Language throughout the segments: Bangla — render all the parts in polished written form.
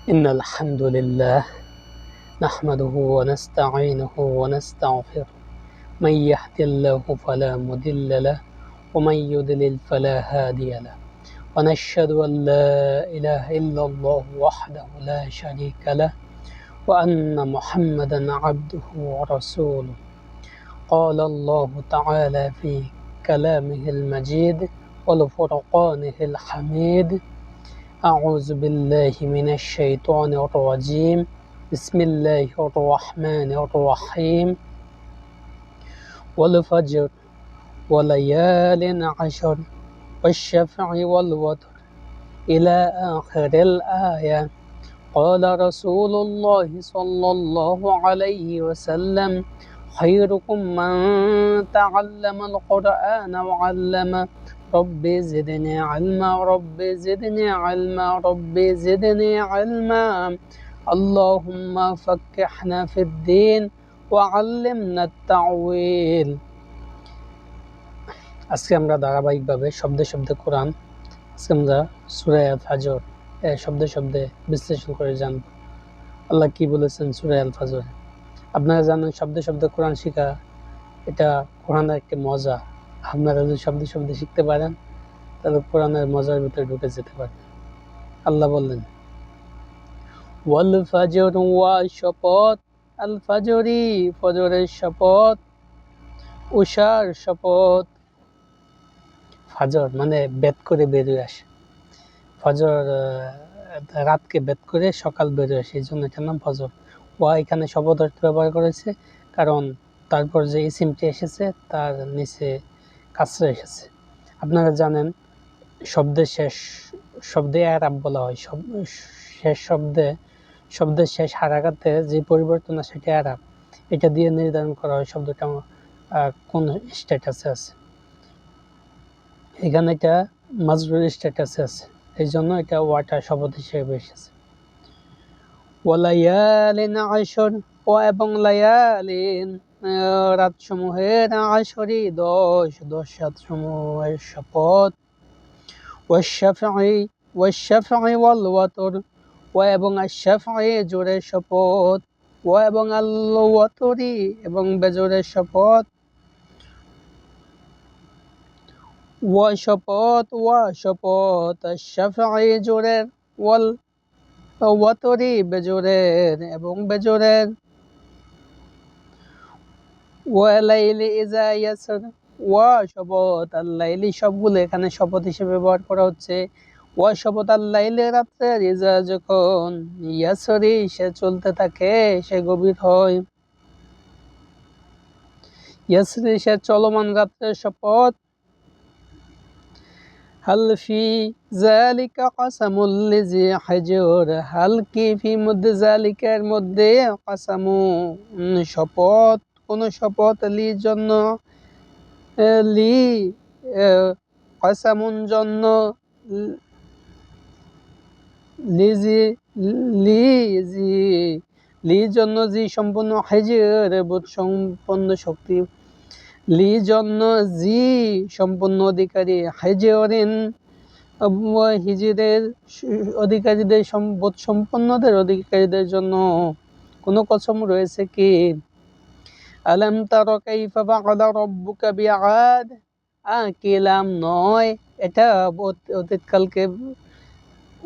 إن الحمد لله نحمده ونستعينه ونستغفره من يهد الله فلا مضل له ومن يضلل فلا هادي له ونشهد أن لا إله إلا الله وحده لا شريك له وأن محمدا عبده ورسوله. قال الله تعالى في كلامه المجيد والفرقانه الحميد: أعوذ بالله من الشيطان الرجيم. بسم الله الرحمن الرحيم. والفجر وليال عشر والشفع والوتر إلى آخر الآية. قال رسول الله صلى الله عليه وسلم: خيركم من تعلم القرآن وعلمه. ربي زدني علما ربي زدني علما ربي زدني علما اللهم فقهنا في الدين وعلمنا التأويل. আজকে আমরা ধারাবাহিকভাবে শব্দে শব্দে কোরআন, আজকে আমরা সূরা আল ফাজর শব্দে শব্দে বিশ্লেষণ করে জানব আল্লাহ কি বলেছেন সূরা আল ফাজর। আপনারা জানেন শব্দে শব্দে কোরআন শেখা এটা কোরআনের একটা মজা। আপনারা যদি শব্দে শব্দে শিখতে পারেন তাহলে কোরআনের মজার ভিতরে ঢুকে যেতে পারেন। আল্লাহ বললেন, ওয়াল ফাজর, ওয়া শপথ, আল ফাজরি ফজরের শপথ, উষার শপথ। ফাজর মানে বেদ করে বেরিয়ে আসে, ফজর রাতকে বেদ করে সকাল বেরিয়ে আসে, এই জন্য এটার নাম ফজর। ওয়া এখানে শপথ অর্থে ব্যবহার করেছে কারণ তারপর যে ইসিমটি এসেছে তার নিচে কাসরা এসেছে। আপনারা জানেন শব্দের শেষ শব্দে আরাব বলা হয়। শেষ শব্দের শেষ হারাকাতে যে পরিবর্তন আছে সেটা আরাব। এটা দিয়ে নির্ধারণ করা হয় শব্দটা কোন স্ট্যাটাসে আছে। এখানে এটা মাজরুর স্ট্যাটাসে আছে, এই জন্য এটা ওয়াটা শব্দ হিসেবে এসেছে। ওয়ালায়ালিন আশর, ও এবং লায়ালিন রাতসমূহের, আশরি 10 রাত সমূহের শপথ। ওয়াশাফি ওয়াল ওয়াতর, ও এবং আশাফি জোরের শপথ। ও এবং আল ওয়াতরি এবং বেজোরের শপথ। ওয়া শপথ আশাফি জোরের, ওয়াল ওয়াতরি বেজোরের এবং বেজোরের। ওয়ালাইলি ইযা ইয়াসর, ওয়া শপথ আল-লাইলি, সবগুলো এখানে শপথ হিসেবে ব্যবহার করা হচ্ছে। ওয়া শপথ আল-লাইলি রাত্রের, ইযা যখন, ইয়াসরি সে চলতে থাকে, সে গভীর হয়। ইয়াসরি সে চলমান রাত্রের শপথ। হাল ফি যালিকা কাসামুল লিজি হিজর, হাল কি ফি মধ্যে যালিকার মধ্যে, কাসামু শপথ, কোন শপথ, লি জন্য, লি কাসামুন জন্য, লি জন্য, জি সম্পূর্ণ, হিজর বোধ সম্পন্ন শক্তি, লি জন্য জি সম্পূর্ণ অধিকারী, হিজরিন হিজরের অধিকারীদের, বোধ সম্পন্নদের অধিকারীদের জন্য কোন কসম রয়েছে কি? আলাম তারা কাইফা ফাআলা রাব্বুকা বিআদ, আকিলাম নয়, এটা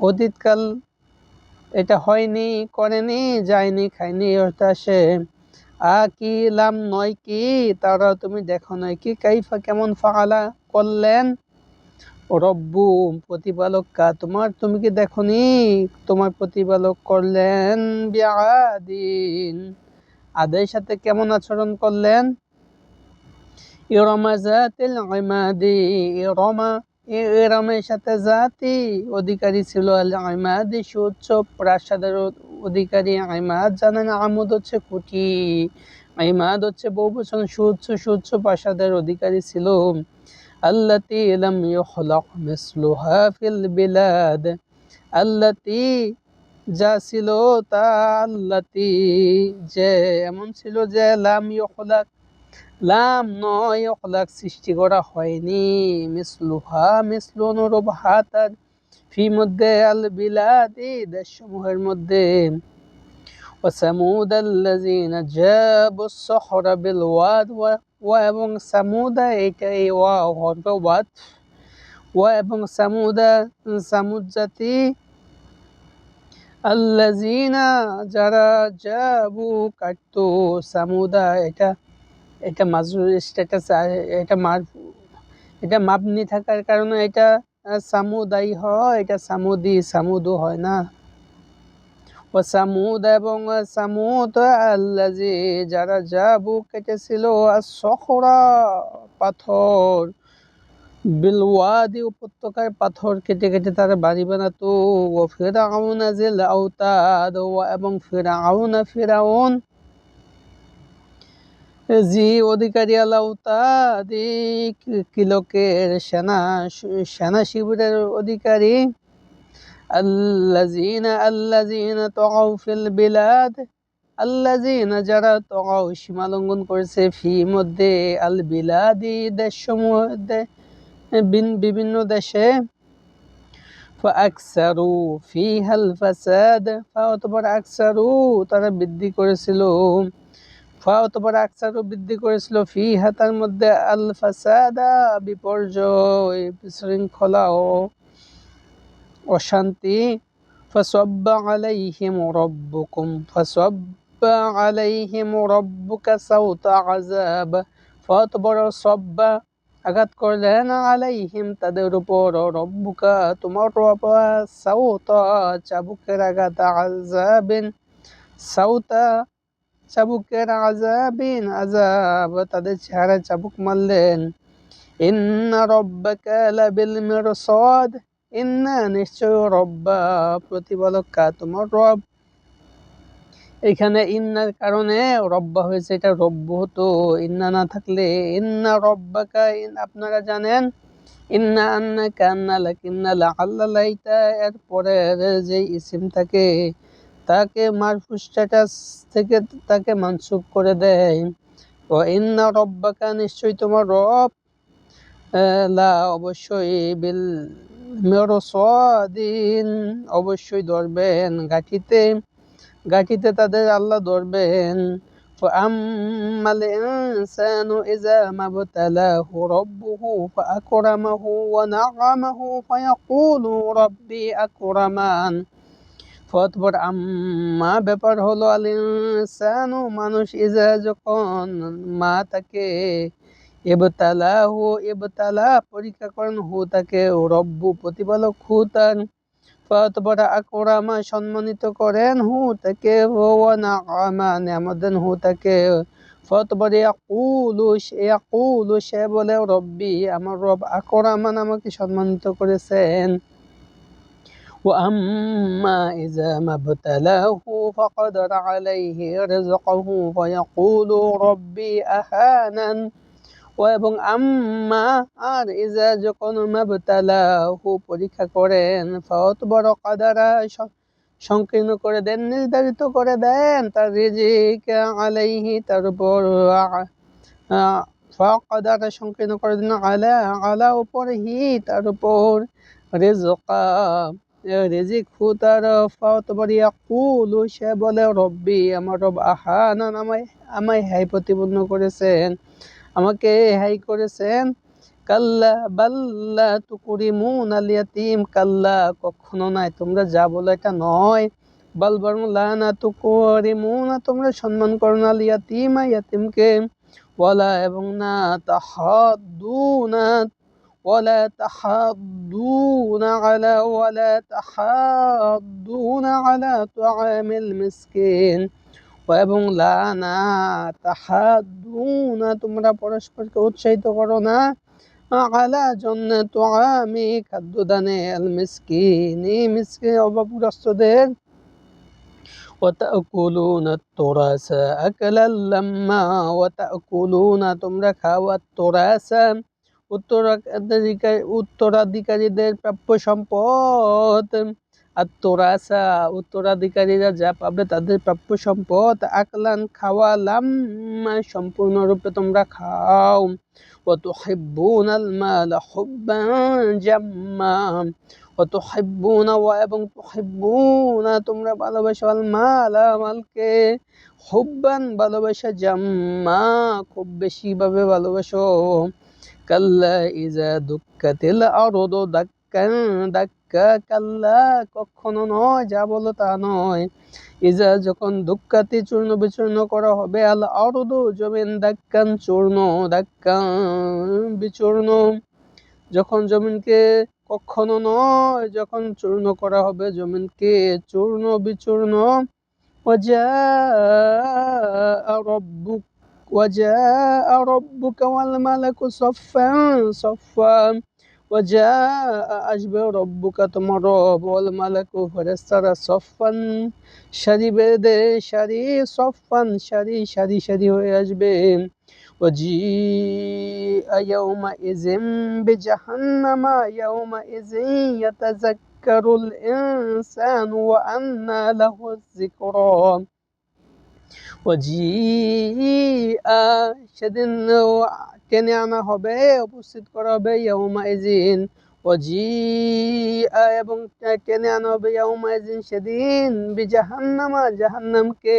অতীতকাল, এটা হয়নি, করেনি, যায়নি, খায়নি অর্থ আসে। আকিলাম নয় কি, তারা তুমি দেখো নয় কি, কাইফা কেমন, ফাআলা করলেন, রব্বু প্রতিপালক কা তোমার, তুমি কি দেখনি তোমার প্রতিপালক করলেন, বিআদিন আদের সাথে কেমন আচরণ করলেন। ইরমা যাতিল ইমাদি, ইরমের সাথে জাতি অধিকারী ছিল, আল ইমাদি সুউচ্চ প্রাসাদের অধিকারী। ইমাদ জানেন আমুদ হচ্ছে খুঁটি, ইমাদ হচ্ছে বহুবচন, সুউচ্চ প্রাসাদের অধিকারী ছিল। আল্লাতী লাম ইউখলাক মিসলুহা ফিল বিলাদ, আল্লাতী যা ছিল তা, আল্লাতী যে এমন ছিল যে, লাম ইউখলাক লাম নয়, ইউখলাক সৃষ্টি করা হয়নি, মিসলুহা মিসলু অনুরূপ, হাতার ফি মধ্যে আল বিলাদি দেশসমূহের মধ্যে وثمود الذين جابوا الصخر بالواد এবং সামুদা এটা এই হরফ ওয়াদ এবং সামুদ জাতি আল্লাযিনা যারা জাবু কাটতো সামুদা এটা মাজরুর স্ট্যাটাস এটা মাবনি থাকার কারণে এটা সামুদাই হয়, এটা সামুদু হয় না। ও সামুদ এবং সামুদ আল্লাযী যারা জাবু কেটেছিল সখরা পাথর বিলওয়াদি উপত্যকায় পাথর কেটে কেটে তারা বাড়ি বানাতো। ও ফিরআউনা জিল আওতাদ এবং ফিরাউন জি অধিকারী আল আওতাদি কিলকের সেনা শিবিরের অধিকারী আল্লাযিনা তাগাউ ফিল বিলাদ আল্লাযিনা যারা তাগাউ সীমা লঙ্ঘন করেছে ফি মধ্যে আল বিলাদি দেশসমূহ বিভিন্ন দেশে ফাআকসারু ফিহাল ফাসাদ অতঃপর আকসারু তারা বৃদ্ধি করেছিল ফিহা তার মধ্যে আল ফাসাদা বিপর্যয় বিশৃঙ্খলা ও অশান্তি ফাসাব্বা আলাইহিম রাব্বুকা সাওতা আযাব অতঃপর সাব্বা আঘাত করলেন আলাইহিম তাদের উপর রব্বুকা তোমার রব সাওতা চাবুকের আঘাত আযাব তাদের চেহারায় চাবুক মারলেন। ইন্না রাব্বাকা লাবিল মিরসাদ ইন্না নিশ্চয় রব্বা প্রতিপালক তোমার রব। এখানে ইন্নার কারণে রব্বা হয়েছে, এটা রব্ব হতো ইন্না না থাকলে। ইন্না রব্বাকা আপনারা জানেন ইন্না আন্নাকা আন্না লাকিন্না লাআল্লা লাইতা এর পরের যে ইসিম থাকে তাকে মারফু স্ট্যাটাস থেকে তাকে মানসুব করে দেয়। ও ইন্না রব্বাকা নিশ্চয়ই তোমার রব লা অবশ্যই বিল মিরসাদিন অবশ্যই ধরবেন গাঠিতে তাদের আল্লাহ ধরবেন। ফাআম্মাল ইনসানু ইযা মাবতালাহু রাব্বুহু ফাআকরামাহু ওয়া না'আমাহু ফায়াকুলু রাব্বি আকরামান। অতঃপর আম্মা ব্যাপার হলো আল ইনসানু মানুষ ইযা যখন মা তাকে ইবতালা পরীক্ষা করেন হু তাকে রব্বু প্রতিপালক হু তার অতঃপর আকরামা সম্মানিত করেন হু তাকে ওয়া না'আমা নিয়ামত দেন হু তাকে। অতঃপর ইয়াকুলু সে বলে রব্বি আমার রব আকরামান আমাকে সম্মানিত করেছেন। وأما إذا ما ابتلاه فقدر عليه رزقه فيقول ربي أهانن এবং আম্মা আর ইজা যখন মাবতালাহু পরীক্ষা করেন ফাতবর কাদারা সংকীর্ণ করে দেন নির্ধারিত করে দেন তার রিজিক আলাইহি তার উপর ফাকাদারা সংকীর্ণ করে দেন আলা উপরহি তার উপর রিজিক হু তার ফাতবর ইয়াকুলু সে বলে রব্বি আমার রব আহানান আমায় হাই প্রতিপন্ন করেছেন আমাকে হাই করেছেন। কাল্লা বাল্লা তুকরিমুনাল ইয়াতীম কাল্লা কখনো নয় তোমরা যা বলো এটা নয়। বাল বরং লা না তুকরিমুনা তোমরা সম্মান করো না আল ইয়াতীমা ইয়াতীমকে। ওয়ালা এবং না তাহাদ্দুনা আলা তুআমিল মিসকিন এবং লা না তাহাদ্দুনা তোমরা পরস্পরকে উৎসাহিত করো না আলা জন্য তুআমি খাদ্যদানে আল মিসকিনি মিসকিন অভাবগ্রস্তদের। وتأكلون التراث أكلا لما وتأكلون তোমরা খাও التراث উত্তরাধিকারীদের প্রাপ্য সম্পদ। আত্তরাসা উত্তরাধিকারীরা যা পাবে তাদের প্রাপ্য সম্পদ আকলান খাওয়া লাম্মা সম্পূর্ণরূপে তোমরা খাও। ওয়া তুহিব্বুনাল মালা হুব্বান জাম্মা ওয়াতুহিব্বুনা এবং তুহিব্বুনা তোমরা ভালোবাসো আল মালা মালকে হুব্বান ভালোবাসা জাম্মা খুব বেশি ভাবে ভালোবাসো। কাল্লা ইজা দুক্কাতিল আরদু দাক্কান দাক্কা কাল্লা কখনো নয়, যা বলো তা নয়। ইজা যখন দুক্কাতি চূর্ণ বিচূর্ণ করা হবে, আল আরদু জমিন দাক্কান চূর্ণ দাক্কান বিচূর্ণ, যখন জমিনকে কখনো নয় যখন চূর্ণ করা হবে জমিনকে চূর্ণ বিচূর্ণ। ওয়াজাআ রব্বুক ওয়াজাআ রব্বুকা ওয়াল মালাকু সাফফান সাফফা। ওয়াজাআ আসবে রব্বুকা তোমার রব, ওয়াল মালাকু ফেরেশতারা সাফফান সারি বেঁধে সারি, সাফফান সারি সারি সারি হয়ে আসবে। وجيء يومئذ بجهنم يومئذ يتذكر الإنسان وأنى له الذكرى। وجيء সেদিন টেনে আনা হবে, উপস্থিত করা হবে ইয়াউমাইজিন। ওয়াজিআ এবং টেনে আনা হবে ইয়াউমাইজিন সেদিন, বিজাহান্নামা জাহান্নামকে,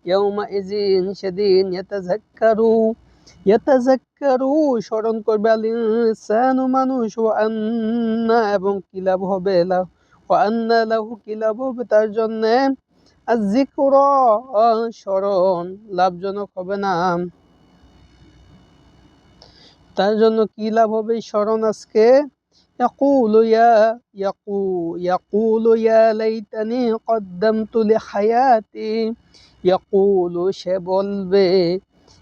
ইয়াউমাইজিন সেদিন ইয়াতাযাক্কারু স্মরণ করবে আল ইনসানু মানুষ, ওয়া আন্না এবং কি লাভ হবে, ওয়া আন্না লাহু কি লাভ হবে তার জন্য, আয-যিকরা স্মরণ লাভজনক হবে না, তার জন্য কি লাভ হবে স্মরণ আজকে। ইয়াকুলু ইয়া লাইতানি কদ্দামতু লিহায়াতি, ইয়াকুলু সে বলবে,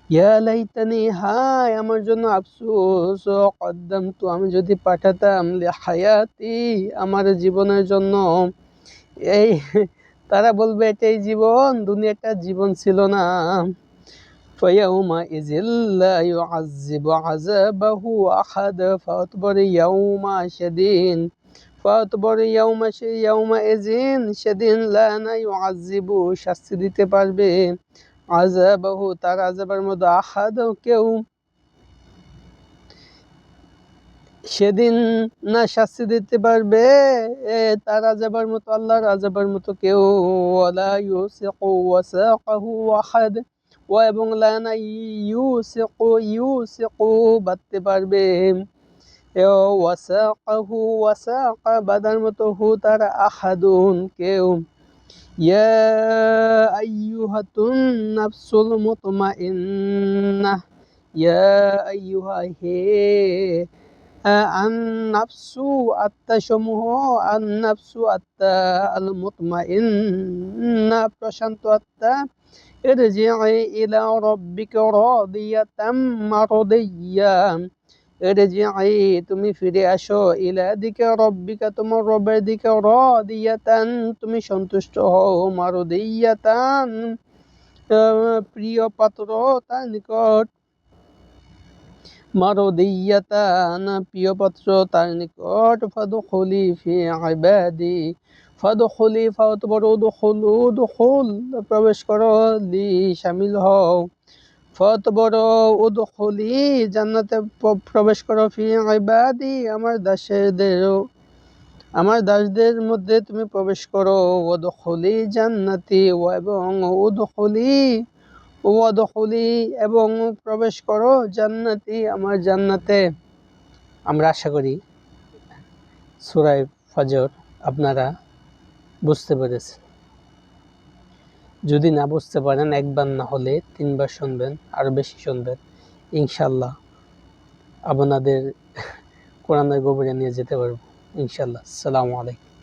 ইয়া লাইতানি হায় আমার জন্য আফসোস, কদ্দামতু আমি যদি পাঠাতাম, লিহায়াতি আমার জীবনের জন্য। এই তারা বলবে এটাই জীবন, দুনিয়াটা জীবন ছিল না। فيومئذ لا يعذب عذابه أحد فأكبر يوم شديد فأكبر يومئذ সেদিন لا يعذب শাস্তি দিতে পারবে, আযাবাহু তার আযাবের মধ্যে, আহাদ কেউ সেদিন না শাস্তি দিতে পারবে তার আযাবের মতো, আল্লাহর আযাবের মতো কেউ। ওয়ালা ইউসিকু ওয়াসাকাহু আহাদ, ও এবং লানা ইউসিকু বাঁধতে পারবে, ওয়াসাকাহু ওয়াসাকা বাঁধার মতো, হু তার আহাদুন কেউ। ইয়া আইয়ুহাতুন নাফসুল মুতমাইন্নাহ, ইয়া আইয়ুহা হে আন-নাফসু আত্মা সমূহ, আন-নাফসু আত্মা, আল মুতমাইন্না প্রশান্ত আত্মা, ইরজিই ইলা রাব্বিকা রাদিয়াতাম মারদিয়্যা, ইরজিই তুমি ফিরে আসো, ইলা দিকে রাব্বিকা তোমার রবের দিকে, রাদিয়াতান তুমি সন্তুষ্ট হও, মারদিয়্যাতান প্রিয় পাত্র তার নিকট, মারদিয়্যাতান প্রিয় পাত্র তার নিকট। ফাদখুলি ফি ইবাদি, ফাদখুলি ফাতবরু দুখুলু দুখুল প্রবেশ করো, লি শামিল হও, ফাতবরু উদখুলি জান্নাতে প্রবেশ করো, ফি ইবাদি আমার দাসদের মধ্যে তুমি প্রবেশ করো, ওয়াদখুলি জান্নাতি এবং ওয়াদখুলি এবং প্রবেশ করো জান্নাতি আমার জান্নাতে। আমরা আশা করি সূরা ফজর আপনারা বুঝতে পেরেছেন। যদি না বুঝতে পারেন একবার না হলে 3 বার শুনবেন, আরো বেশি শুনবেন, ইনশাআল্লাহ আপনাদের কোরআনের গভীরে নিয়ে যেতে পারবো ইনশাআল্লাহ। আসসালামু আলাইকুম।